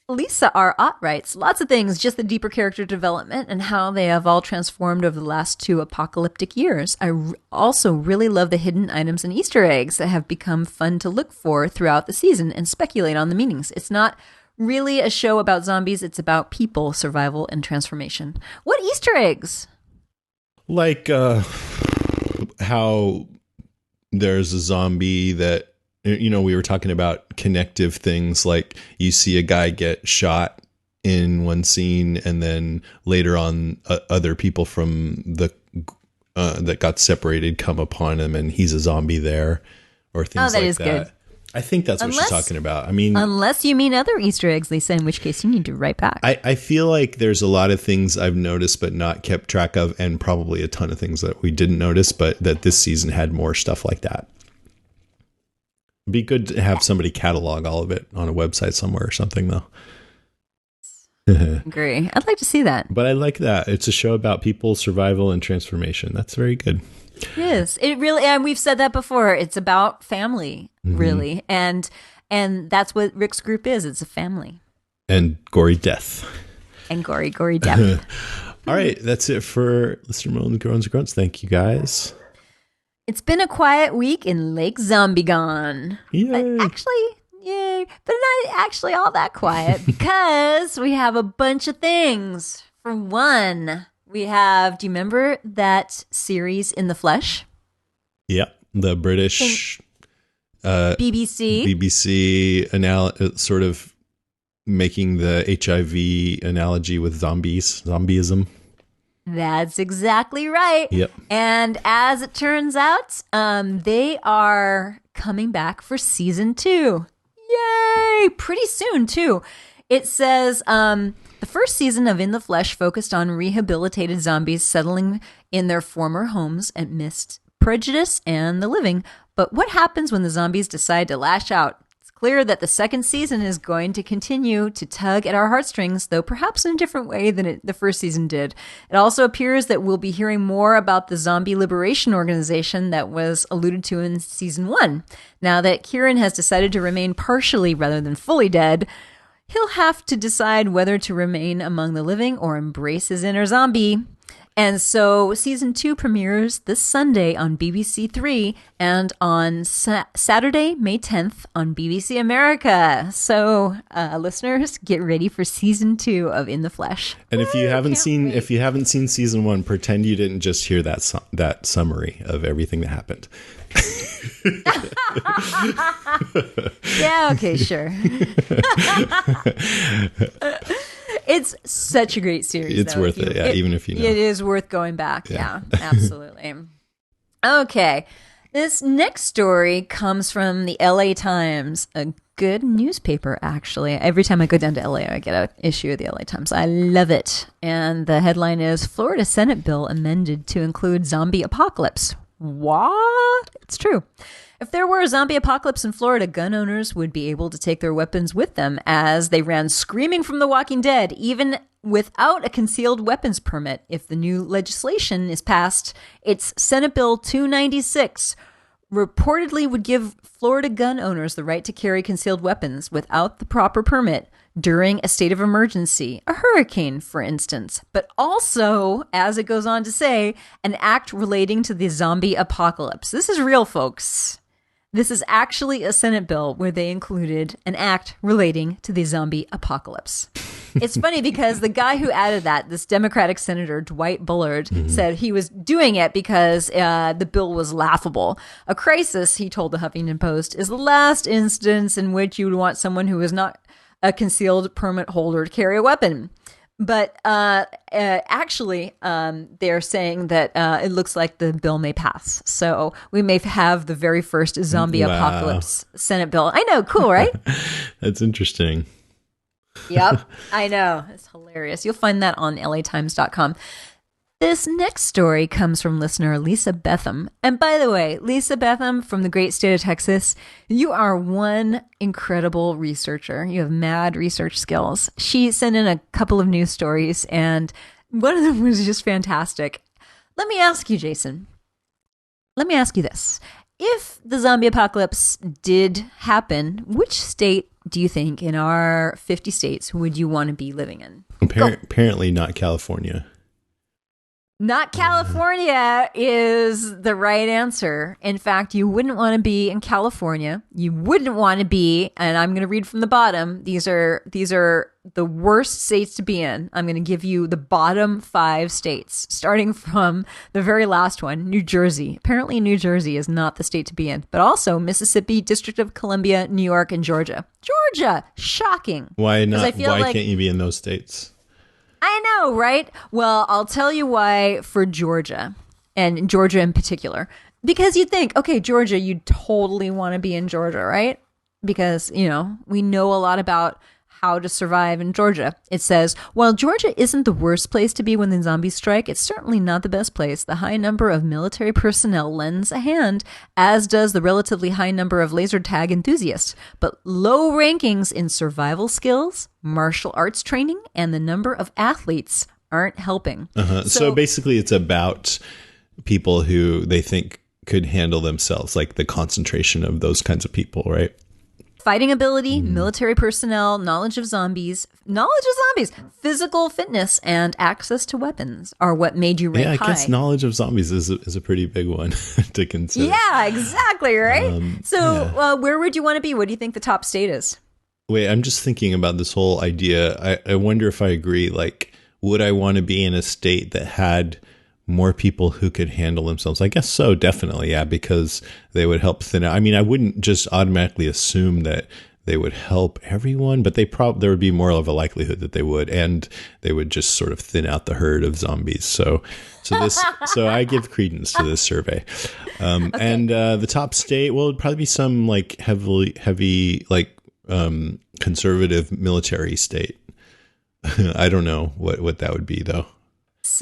Lisa R. Ott writes, lots of things, just the deeper character development and how they have all transformed over the last 2 apocalyptic years. I also really love the hidden items and Easter eggs that have become fun to look for throughout the season and speculate on the meanings. It's not really a show about zombies, it's about people, survival, and transformation. What Easter eggs? Like how there's a zombie that, we were talking about connective things, like you see a guy get shot in one scene and then later on other people from the that got separated come upon him and he's a zombie there, or things like that. Good. I think that's what she's talking about. I mean, unless you mean other Easter eggs, Lisa, in which case you need to write back. I feel like there's a lot of things I've noticed but not kept track of, and probably a ton of things that we didn't notice, but that this season had more stuff like that. It'd be good to have somebody catalog all of it on a website somewhere or something, though. Agree. I'd like to see that. But I like that. It's a show about people, survival, and transformation. That's very good. It is. It really, and we've said that before. It's about family, really, and that's what Rick's group is. It's a family. And gory death. And gory death. All right, that's it for Listener Moans, Groans, and Grunts. Thank you, guys. It's been a quiet week in Lake Zombiegon. Yay. But not actually all that quiet because we have a bunch of things. For one, we have, do you remember that series In the Flesh? Yeah, the British BBC sort of making the HIV analogy with zombieism. That's exactly right. Yep. And as it turns out, they are coming back for season 2. Yay! Pretty soon, too. It says the first season of In the Flesh focused on rehabilitated zombies settling in their former homes amidst prejudice and the living. But what happens when the zombies decide to lash out? It's clear that the second season is going to continue to tug at our heartstrings, though perhaps in a different way than the first season did. It also appears that we'll be hearing more about the zombie liberation organization that was alluded to in season 1. Now that Kieran has decided to remain partially rather than fully dead, he'll have to decide whether to remain among the living or embrace his inner zombie. And so season 2 premieres this Sunday on BBC 3 and on Saturday, May 10th on BBC America. So listeners, get ready for season 2 of In the Flesh. And if you haven't seen season 1, pretend you didn't just hear that summary of everything that happened. Yeah, okay, sure. It's such a great series. It's worth it, yeah, even if you know. It is worth going back. Yeah, absolutely. Okay. This next story comes from the LA Times, a good newspaper, actually. Every time I go down to LA, I get an issue of the LA Times. I love it. And the headline is Florida Senate bill amended to include zombie apocalypse. What? It's true. If there were a zombie apocalypse in Florida, gun owners would be able to take their weapons with them as they ran screaming from The Walking Dead, even without a concealed weapons permit. If the new legislation is passed, it's Senate Bill 296, reportedly would give Florida gun owners the right to carry concealed weapons without the proper permit during a state of emergency, a hurricane, for instance, but also, as it goes on to say, an act relating to the zombie apocalypse. This is real, folks. This is actually a Senate bill where they included an act relating to the zombie apocalypse. It's funny because the guy who added that, this Democratic Senator Dwight Bullard, said he was doing it because the bill was laughable. A crisis, he told the Huffington Post, is the last instance in which you would want someone who is not a concealed permit holder to carry a weapon. But actually, they're saying that it looks like the bill may pass. So we may have the very first zombie apocalypse Senate bill. I know. Cool, right? That's interesting. Yep. I know. It's hilarious. You'll find that on latimes.com. This next story comes from listener Lisa Betham. And by the way, Lisa Betham from the great state of Texas, you are one incredible researcher. You have mad research skills. She sent in a couple of news stories, and one of them was just fantastic. Let me ask you, Jason. Let me ask you this. If the zombie apocalypse did happen, which state do you think in our 50 states would you want to be living in? Apparently not California. Not California is the right answer. In fact, you wouldn't want to be in California. You wouldn't want to be, and I'm going to read from the bottom. These are the worst states to be in. I'm going to give you the bottom 5 states, starting from the very last one, New Jersey. Apparently, New Jersey is not the state to be in, but also Mississippi, District of Columbia, New York, and Georgia. Georgia, shocking. Why not? Why can't you be in those states? I know, right? Well, I'll tell you why for Georgia, and Georgia in particular. Because you'd think, okay, Georgia, you'd totally want to be in Georgia, right? Because, we know a lot about how to survive in Georgia. It says, while Georgia isn't the worst place to be when the zombies strike, it's certainly not the best place. The high number of military personnel lends a hand, as does the relatively high number of laser tag enthusiasts. But low rankings in survival skills, martial arts training, and the number of athletes aren't helping. So basically it's about people who they think could handle themselves, like the concentration of those kinds of people, right? Fighting ability, military personnel, knowledge of zombies, physical fitness, and access to weapons are what made you rank high. Yeah, I guess knowledge of zombies is a pretty big one to consider. Yeah, exactly, right? Where would you want to be? What do you think the top state is? Wait, I'm just thinking about this whole idea. I wonder if I agree. Like, would I want to be in a state that had more people who could handle themselves? I guess so, definitely, yeah, because they would help thin out. I mean, I wouldn't just automatically assume that they would help everyone, but there would be more of a likelihood that they would, and they would just sort of thin out the herd of zombies. So I give credence to this survey. Okay. And the top state, well, it'd probably be some like heavy like conservative military state. I don't know what that would be though.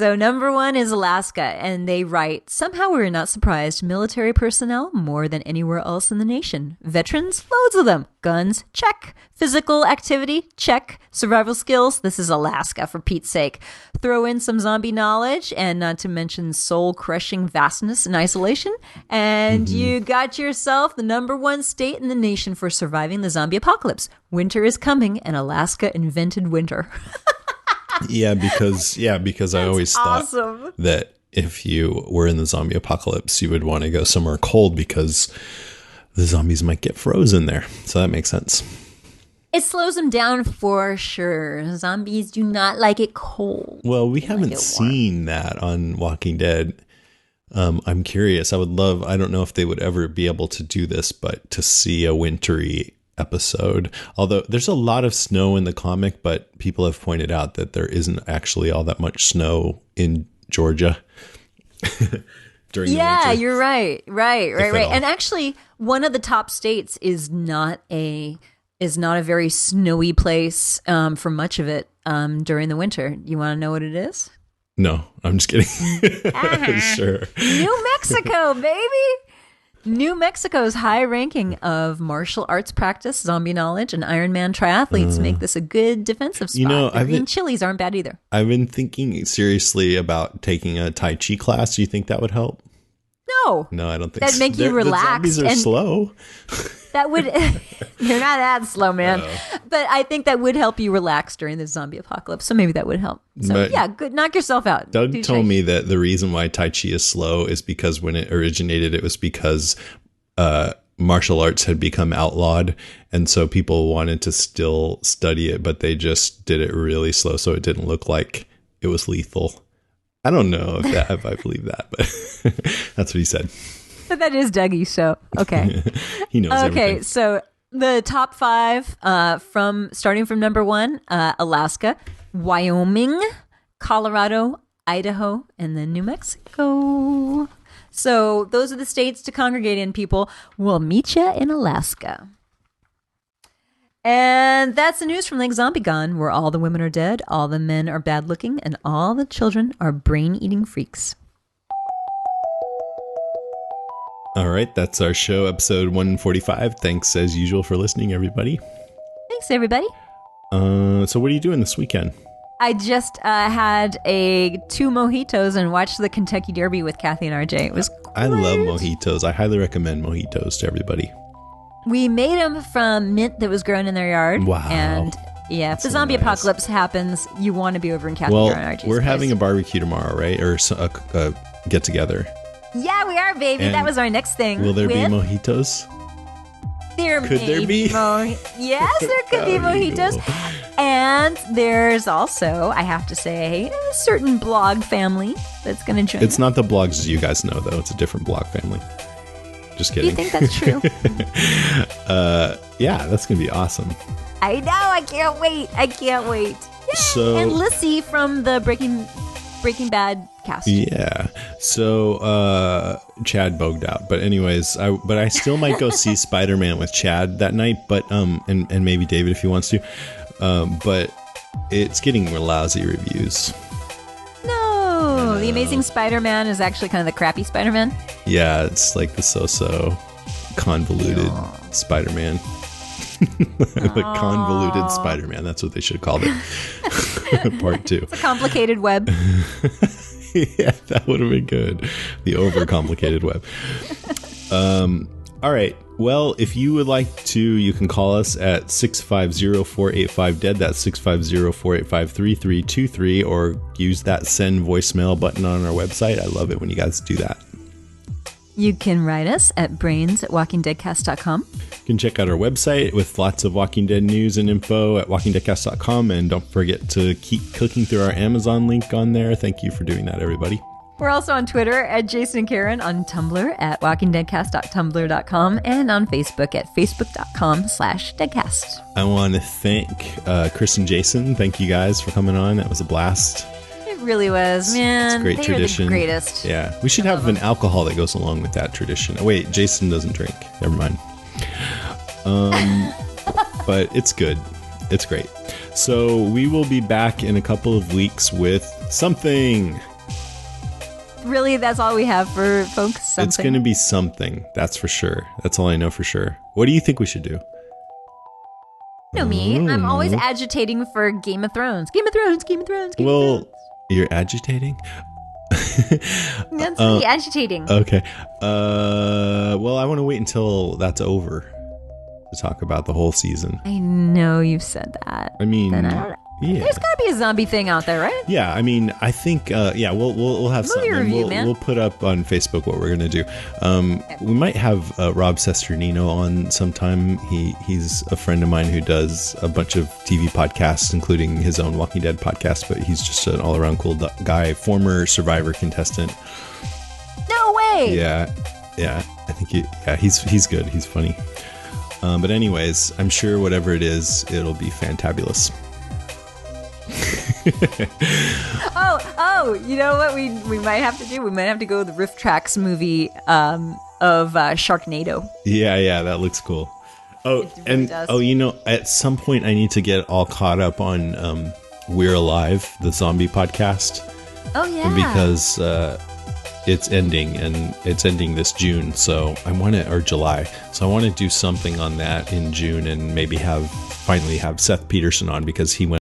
So number 1 is Alaska, and they write, somehow we are not surprised. Military personnel, more than anywhere else in the nation. Veterans, loads of them. Guns, check. Physical activity, check. Survival skills, this is Alaska, for Pete's sake. Throw in some zombie knowledge, and not to mention soul-crushing vastness and isolation, and you got yourself the number 1 state in the nation for surviving the zombie apocalypse. Winter is coming, and Alaska invented winter. Yeah, because I always thought awesome. that if you were in the zombie apocalypse, you would want to go somewhere cold because the zombies might get frozen there. So that makes sense. It slows them down for sure. Zombies do not like it cold. Well, we haven't seen that on Walking Dead. I'm curious. I don't know if they would ever be able to do this, but to see a wintry episode. Although there's a lot of snow in the comic, but people have pointed out that there isn't actually all that much snow in Georgia during the winter. You're right. Right. all. And actually, one of the top states is not a very snowy place for much of it during the winter. You want to know what it is? No, I'm just kidding. Sure. New Mexico, baby. New Mexico's high ranking of martial arts practice, zombie knowledge, and Ironman triathletes make this a good defensive spot. The green chilies aren't bad either. I've been thinking seriously about taking a Tai Chi class. Do you think that would help? No, I don't think that'd make you relaxed. The zombies are slow. That would, they're not that slow, man. But I think that would help you relax during the zombie apocalypse. So maybe that would help. So but good. Knock yourself out. Doug told me that the reason why Tai Chi is slow is because when it originated, it was because martial arts had become outlawed. And so people wanted to still study it, but they just did it really slow. So it didn't look like it was lethal. I don't know if I believe that, but that's what he said. But that is Dougie, so okay. He knows everything. Okay, so the top 5 starting from number 1, Alaska, Wyoming, Colorado, Idaho, and then New Mexico. So those are the states to congregate in, people. We'll meet you in Alaska. And that's the news from Lake Zombie Gone, where all the women are dead, all the men are bad looking, and all the children are brain-eating freaks. All right, that's our show, episode 145. Thanks, as usual, for listening, everybody. Thanks, everybody. So what are you doing this weekend? I just had 2 mojitos and watched the Kentucky Derby with Kathy and RJ. It was great. I love mojitos. I highly recommend mojitos to everybody. We made them from mint that was grown in their yard. Wow. And yeah, if the zombie apocalypse happens, you want to be over in Kathy and RJ's we're place. having a barbecue tomorrow, right? Or a get-together. Yeah, we are, baby. And that was our next thing. Will there be mojitos? Could there be? Yes, there could be mojitos. Cool. And there's also, I have to say, a certain blog family that's going to join. It's not the blogs you guys know, though. It's a different blog family. Just kidding. You think that's true? Yeah, that's going to be awesome. I know. I can't wait. Yay! So, and Lissy from the Breaking Bad cast. Yeah. So Chad bogged out. But anyways, I still might go see Spider-Man with Chad that night, but and maybe David if he wants to. But it's getting lousy reviews. No. The Amazing Spider-Man is actually kind of the crappy Spider-Man. Yeah, it's like the so-so convoluted Spider-Man. The convoluted Spider-Man. That's what they should have called it. Part 2. It's a complicated web. Yeah, that would have been good. The overcomplicated web. All right. Well, if you would like to, you can call us at 650-485-DEAD. That's 650-485-3323, or use that send voicemail button on our website. I love it when you guys do that. You can write us at brains@walkingdeadcast.com. You can check out our website with lots of Walking Dead news and info at walkingdeadcast.com. And don't forget to keep clicking through our Amazon link on there. Thank you for doing that, everybody. We're also on Twitter at Jason and Karen, on Tumblr at walkingdeadcast.tumblr.com, and on Facebook at facebook.com/deadcast. I want to thank Chris and Jason. Thank you guys for coming on. That was a blast. It really was, man. It's a great tradition. They were the greatest. Yeah. We should have an alcohol that goes along with that tradition. Oh, wait, Jason doesn't drink. Never mind. But it's good. It's great. So we will be back in a couple of weeks with something. Really, that's all we have for folks? Something? It's going to be something, that's for sure. That's all I know for sure. What do you think we should do? You know me. I'm always agitating for Game of Thrones. Game of Thrones, Game of Thrones, Game of Thrones. You're agitating? That's really agitating. Okay. Well, I want to wait until that's over to talk about the whole season. I know you've said that. I mean, Then I don't know. yeah. There's got to be a zombie thing out there, right? Yeah, I mean, I think, we'll have Movie something. review, man. We'll put up on Facebook what we're going to do. We might have Rob Sesternino on sometime. He's a friend of mine who does a bunch of TV podcasts, including his own Walking Dead podcast, but he's just an all-around cool guy, former Survivor contestant. No way! Yeah, I think he's good. He's funny. But anyways, I'm sure whatever it is, it'll be fantabulous. You know what we might have to do? We might have to go to the Riff Tracks movie of Sharknado. Yeah, that looks cool. Oh, It really does. At some point I need to get all caught up on We're Alive, the zombie podcast. Oh yeah. Because it's ending, and it's ending this June, or July. So I want to do something on that in June, and maybe finally have Seth Peterson on, because he went